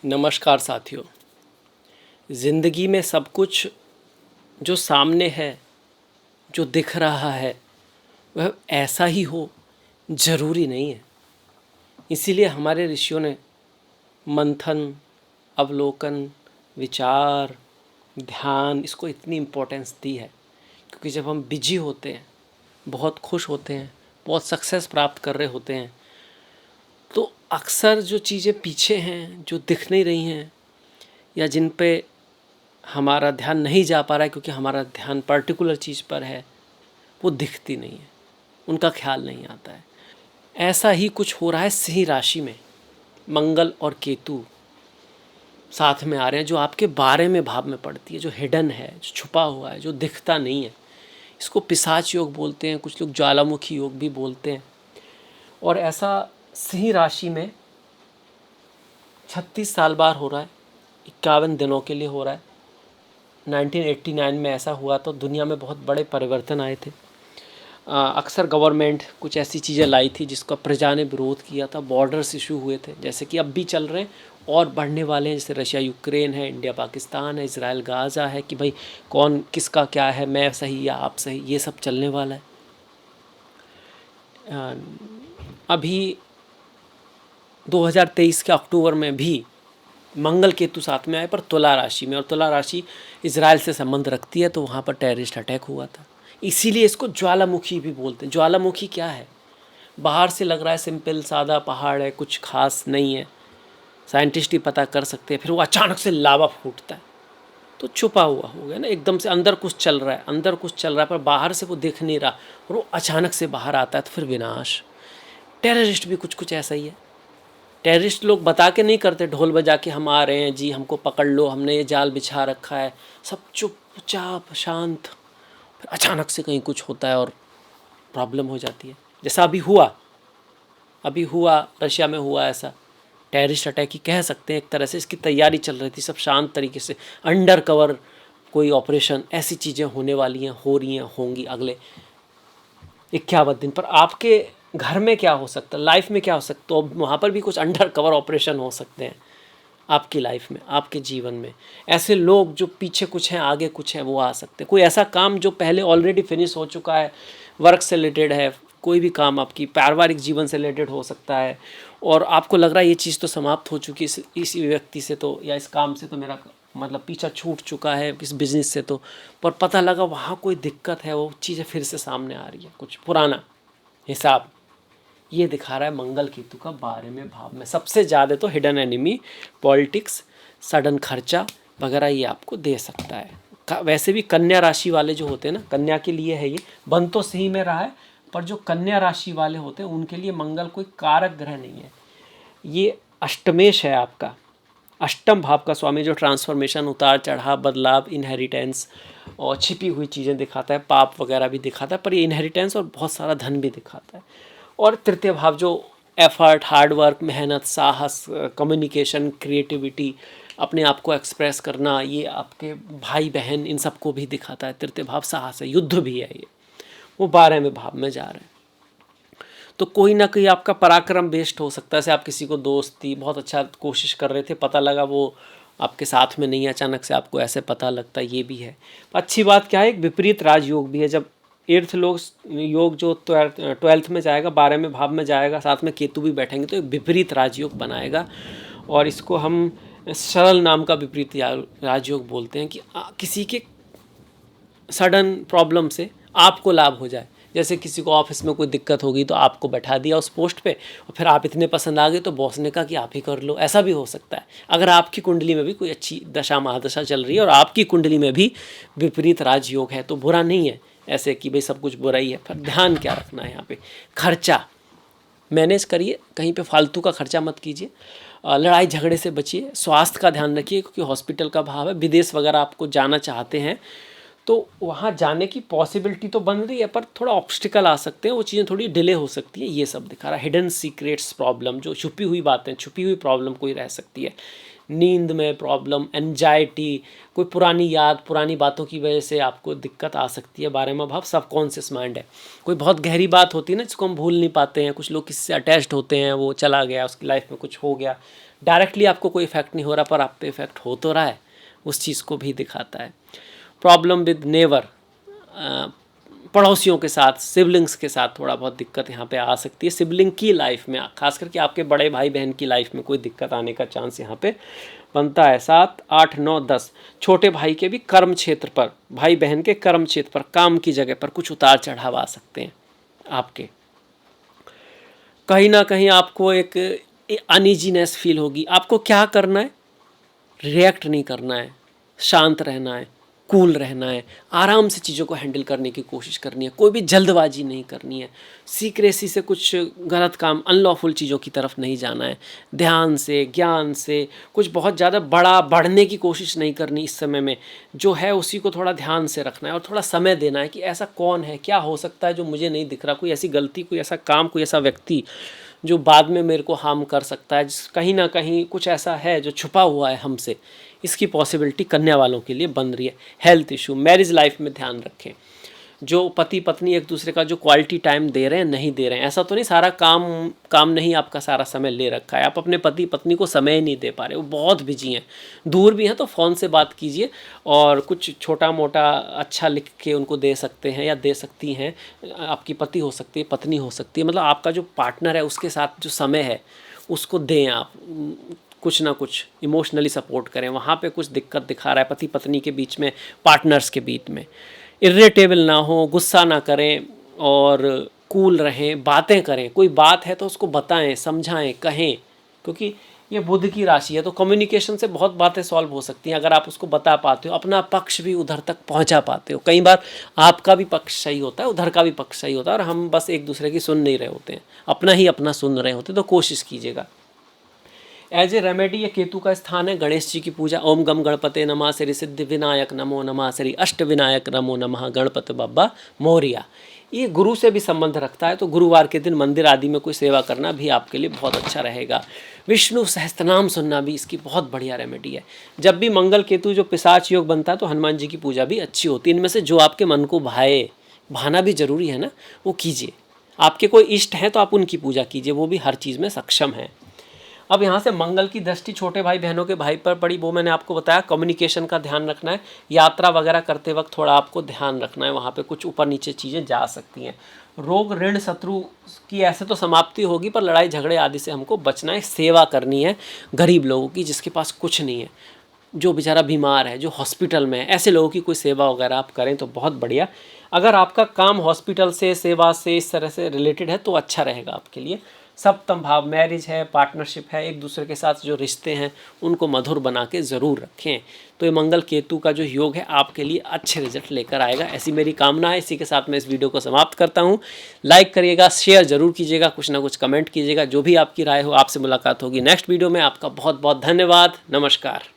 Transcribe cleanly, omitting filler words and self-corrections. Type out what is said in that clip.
नमस्कार साथियों। ज़िंदगी में सब कुछ जो सामने है, जो दिख रहा है, वह ऐसा ही हो ज़रूरी नहीं है। इसीलिए हमारे ऋषियों ने मंथन, अवलोकन, विचार, ध्यान इसको इतनी इम्पोर्टेंस दी है। क्योंकि जब हम बिजी होते हैं, बहुत खुश होते हैं, बहुत सक्सेस प्राप्त कर रहे होते हैं, तो अक्सर जो चीज़ें पीछे हैं, जो दिख नहीं रही हैं या जिन पे हमारा ध्यान नहीं जा पा रहा है क्योंकि हमारा ध्यान पर्टिकुलर चीज़ पर है, वो दिखती नहीं है, उनका ख्याल नहीं आता है। ऐसा ही कुछ हो रहा है सिंह राशि में। मंगल और केतु साथ में आ रहे हैं, जो आपके 12वें भाव में पड़ती है, जो हिडन है, जो छुपा हुआ है, जो दिखता नहीं है। इसको पिशाच योग बोलते हैं, कुछ लोग ज्वालामुखी योग भी बोलते हैं। और ऐसा सिंह राशि में 36 साल बार हो रहा है, 51 दिनों के लिए हो रहा है। 1989 में ऐसा हुआ तो दुनिया में बहुत बड़े परिवर्तन आए थे। अक्सर गवर्नमेंट कुछ ऐसी चीज़ें लाई थी जिसका प्रजा ने विरोध किया था। बॉर्डर्स इशू हुए थे, जैसे कि अब भी चल रहे हैं और बढ़ने वाले हैं। जैसे रशिया यूक्रेन है, इंडिया पाकिस्तान है, इजराइल गाज़ा है, कि भाई कौन किसका क्या है, मैं सही या आप सही, ये सब चलने वाला है। अभी 2023 के अक्टूबर में भी मंगल केतु साथ में आए, पर तुला राशि में, और तुला राशि इजराइल से संबंध रखती है, तो वहाँ पर टेररिस्ट अटैक हुआ था। इसीलिए इसको ज्वालामुखी भी बोलते हैं। ज्वालामुखी क्या है? बाहर से लग रहा है सिंपल सादा पहाड़ है, कुछ खास नहीं है, साइंटिस्ट ही पता कर सकते हैं, फिर वो अचानक से लावा फूटता है, तो छुपा हुआ हो गया ना। एकदम से अंदर कुछ चल रहा है, अंदर कुछ चल रहा है, पर बाहर से वो दिख नहीं रहा, और वो अचानक से बाहर आता है, तो फिर विनाश। टेररिस्ट भी कुछ कुछ ऐसा ही है। टेररिस्ट लोग बता के नहीं करते, ढोल बजा के हम आ रहे हैं जी, हमको पकड़ लो, हमने ये जाल बिछा रखा है, सब चुपचाप शांत। फिर अचानक से कहीं कुछ होता है और प्रॉब्लम हो जाती है। जैसा अभी हुआ रशिया में हुआ, ऐसा टेररिस्ट अटैक ही कह सकते हैं एक तरह से। इसकी तैयारी चल रही थी, सब शांत तरीके से, अंडर कवर कोई ऑपरेशन, ऐसी चीज़ें होने वाली हैं, हो रही हैं, होंगी अगले 51 दिन। पर आपके घर में क्या हो सकता है, लाइफ में क्या हो सकता है, तो वहाँ पर भी कुछ अंडर कवर ऑपरेशन हो सकते हैं आपकी लाइफ में, आपके जीवन में। ऐसे लोग जो पीछे कुछ हैं आगे कुछ है, वो आ सकते हैं। कोई ऐसा काम जो पहले ऑलरेडी फिनिश हो चुका है, वर्क से रिलेटेड है, कोई भी काम आपकी पारिवारिक जीवन से रिलेटेड हो सकता है, और आपको लग रहा है ये चीज़ तो समाप्त हो चुकी है इस व्यक्ति से, तो या इस काम से तो मेरा मतलब पीछा छूट चुका है, इस बिज़नेस से तो, पर पता लगा वहाँ कोई दिक्कत है, वो चीज़ें फिर से सामने आ रही है, कुछ पुराना हिसाब। ये दिखा रहा है मंगल केतु का 12वें भाव में। सबसे ज़्यादा तो हिडन एनिमी, पॉलिटिक्स, सडन खर्चा वगैरह ये आपको दे सकता है। वैसे भी कन्या राशि वाले जो होते हैं ना, कन्या के लिए है ये, बन तो सही में रहा है, पर जो कन्या राशि वाले होते हैं उनके लिए मंगल कोई कारक ग्रह नहीं है। ये अष्टमेश है आपका, अष्टम भाव का स्वामी, जो ट्रांसफॉर्मेशन, उतार चढ़ाव, बदलाव, इनहेरिटेंस और छिपी हुई चीज़ें दिखाता है, पाप वगैरह भी दिखाता है, पर ये इनहेरिटेंस और बहुत सारा धन भी दिखाता है। और तृतीय भाव जो एफर्ट, हार्ड वर्क, मेहनत, साहस, कम्युनिकेशन, क्रिएटिविटी, अपने आप को एक्सप्रेस करना, ये आपके भाई बहन, इन सबको भी दिखाता है। तृतीय भाव साहस है, युद्ध भी है, ये वो 12वें भाव में जा रहे हैं। तो कोई ना कोई आपका पराक्रम बेस्ड हो सकता है। जैसे आप किसी को दोस्ती बहुत अच्छा कोशिश कर रहे थे, पता लगा वो आपके साथ में नहीं है, अचानक से आपको ऐसे पता लगता है, ये भी है। अच्छी बात क्या है, एक विपरीत राजयोग भी है। जब 8th योग जो 12th में जाएगा, 12वें भाव में जाएगा, साथ में केतु भी बैठेंगे, तो एक विपरीत राजयोग बनाएगा। और इसको हम सरल नाम का विपरीत राजयोग बोलते हैं, कि किसी के सडन प्रॉब्लम से आपको लाभ हो जाए। जैसे किसी को ऑफिस में कोई दिक्कत होगी तो आपको बैठा दिया उस पोस्ट पे, और फिर आप इतने पसंद आ गए तो बॉस ने कहा कि आप ही कर लो। ऐसा भी हो सकता है अगर आपकी कुंडली में भी कोई अच्छी दशा महादशा चल रही है और आपकी कुंडली में भी विपरीत राजयोग है, तो बुरा नहीं है ऐसे कि भाई सब कुछ बुरा ही है। पर ध्यान क्या रखना है यहाँ पे, खर्चा मैनेज करिए, कहीं पे फालतू का खर्चा मत कीजिए, लड़ाई झगड़े से बचिए, स्वास्थ्य का ध्यान रखिए, क्योंकि हॉस्पिटल का भाव है। विदेश वगैरह आपको जाना चाहते हैं तो वहाँ जाने की पॉसिबिलिटी तो बन रही है, पर थोड़ा ऑब्स्टिकल आ सकते हैं, वो चीज़ें थोड़ी डिले हो सकती हैं। ये सब दिखा रहा है। हिडन सीक्रेट्स प्रॉब्लम, जो छुपी हुई बातें, छुपी हुई प्रॉब्लम कोई रह सकती है। नींद में प्रॉब्लम, एनजाइटी, कोई पुरानी याद, पुरानी बातों की वजह से आपको दिक्कत आ सकती है। 12वां भाव सबकॉन्शियस माइंड है। कोई बहुत गहरी बात होती है ना, जिसको हम भूल नहीं पाते हैं। कुछ लोग किससे अटैच्ड होते हैं, वो चला गया, उसकी लाइफ में कुछ हो गया, डायरेक्टली आपको कोई इफेक्ट नहीं हो रहा पर आप पे इफेक्ट हो तो रहा है, उस चीज़ को भी दिखाता है। प्रॉब्लम विद नेवर, पड़ोसियों के साथ, सिबलिंग्स के साथ थोड़ा बहुत दिक्कत यहाँ पे आ सकती है। सिबलिंग की लाइफ में, खास करके आपके बड़े भाई बहन की लाइफ में कोई दिक्कत आने का चांस यहाँ पे बनता है। 7, 8, 9, 10 छोटे भाई के भी कर्म क्षेत्र पर, भाई बहन के कर्म क्षेत्र पर, काम की जगह पर कुछ उतार चढ़ाव आ सकते हैं आपके। कहीं ना कहीं आपको एक अनईजीनेस फील होगी। आपको क्या करना है, रिएक्ट नहीं करना है, शांत रहना है, कूल रहना है, आराम से चीज़ों को हैंडल करने की कोशिश करनी है, कोई भी जल्दबाजी नहीं करनी है, सीक्रेसी से कुछ गलत काम, अनलॉफुल चीज़ों की तरफ नहीं जाना है, ध्यान से, ज्ञान से, कुछ बहुत ज़्यादा बढ़ने की कोशिश नहीं करनी। इस समय में जो है उसी को थोड़ा ध्यान से रखना है और थोड़ा समय देना है कि ऐसा कौन है, क्या हो सकता है जो मुझे नहीं दिख रहा, कोई ऐसी गलती, कोई ऐसा काम, कोई ऐसा व्यक्ति जो बाद में मेरे को हार्म कर सकता है, कहीं ना कहीं कुछ ऐसा है जो छुपा हुआ है हमसे। इसकी पॉसिबिलिटी कन्या वालों के लिए बन रही है। हेल्थ इशू, मैरिज लाइफ में ध्यान रखें। जो पति पत्नी एक दूसरे का जो क्वालिटी टाइम दे रहे हैं, नहीं दे रहे हैं, ऐसा तो नहीं सारा काम नहीं आपका सारा समय ले रखा है, आप अपने पति पत्नी को समय ही नहीं दे पा रहे, वो बहुत बिजी हैं, दूर भी हैं तो फ़ोन से बात कीजिए और कुछ छोटा मोटा अच्छा लिख के उनको दे सकते हैं या दे सकती हैं। आपकी पति हो सकती है, पत्नी हो सकती है, मतलब आपका जो पार्टनर है उसके साथ जो समय है उसको दें आप, कुछ ना कुछ इमोशनली सपोर्ट करें। वहाँ पे कुछ दिक्कत दिखा रहा है पति पत्नी के बीच में, पार्टनर्स के बीच में। इरिटेबल ना हो, गुस्सा ना करें और कूल रहें, बातें करें। कोई बात है तो उसको बताएं, समझाएं, कहें, क्योंकि ये बुध की राशि है तो कम्युनिकेशन से बहुत बातें सॉल्व हो सकती हैं अगर आप उसको बता पाते हो, अपना पक्ष भी उधर तक पहुंचा पाते हो। कई बार आपका भी पक्ष सही होता है, उधर का भी पक्ष सही होता है और हम बस एक दूसरे की सुन नहीं रहे होते हैं, अपना ही अपना सुन रहे होते हैं, तो कोशिश कीजिएगा। एज ए रेमेडी ये केतु का स्थान है। गणेश जी की पूजा, ओम गम गणपते नमः, श्री सिद्धि विनायक नमो नमः, श्री अष्ट विनायक नमो नमः, गणपति बब्बा मोरिया। ये गुरु से भी संबंध रखता है तो गुरुवार के दिन मंदिर आदि में कोई सेवा करना भी आपके लिए बहुत अच्छा रहेगा। विष्णु सहस्त्रनाम सुनना भी इसकी बहुत बढ़िया रेमेडी है। जब भी मंगल केतु जो पिशाच योग बनता है तो हनुमान जी की पूजा भी अच्छी होती है। इनमें से जो आपके मन को भाना भी जरूरी है ना, वो कीजिए। आपके कोई इष्ट हैं तो आप उनकी पूजा कीजिए, वो भी हर चीज़ में सक्षम हैं। अब यहाँ से मंगल की दृष्टि छोटे भाई बहनों के भाई पर पड़ी, वो मैंने आपको बताया। कम्युनिकेशन का ध्यान रखना है, यात्रा वगैरह करते वक्त थोड़ा आपको ध्यान रखना है, वहाँ पे कुछ ऊपर नीचे चीज़ें जा सकती हैं। रोग ऋण शत्रु की ऐसे तो समाप्ति होगी पर लड़ाई झगड़े आदि से हमको बचना है। सेवा करनी है गरीब लोगों की, जिसके पास कुछ नहीं है, जो बेचारा बीमार है, जो हॉस्पिटल में है, ऐसे लोगों की कोई सेवा वगैरह आप करें तो बहुत बढ़िया। अगर आपका काम हॉस्पिटल से, सेवा से, इस तरह से रिलेटेड है तो अच्छा रहेगा आपके लिए। सप्तम भाव, मैरिज है, पार्टनरशिप है, एक दूसरे के साथ जो रिश्ते हैं उनको मधुर बना के ज़रूर रखें। तो ये मंगल केतु का जो योग है आपके लिए अच्छे रिजल्ट लेकर आएगा, ऐसी मेरी कामना है। इसी के साथ मैं इस वीडियो को समाप्त करता हूँ। लाइक करिएगा, शेयर ज़रूर कीजिएगा, कुछ ना कुछ कमेंट कीजिएगा, जो भी आपकी राय हो। आपसे मुलाकात होगी नेक्स्ट वीडियो में। आपका बहुत बहुत धन्यवाद। नमस्कार।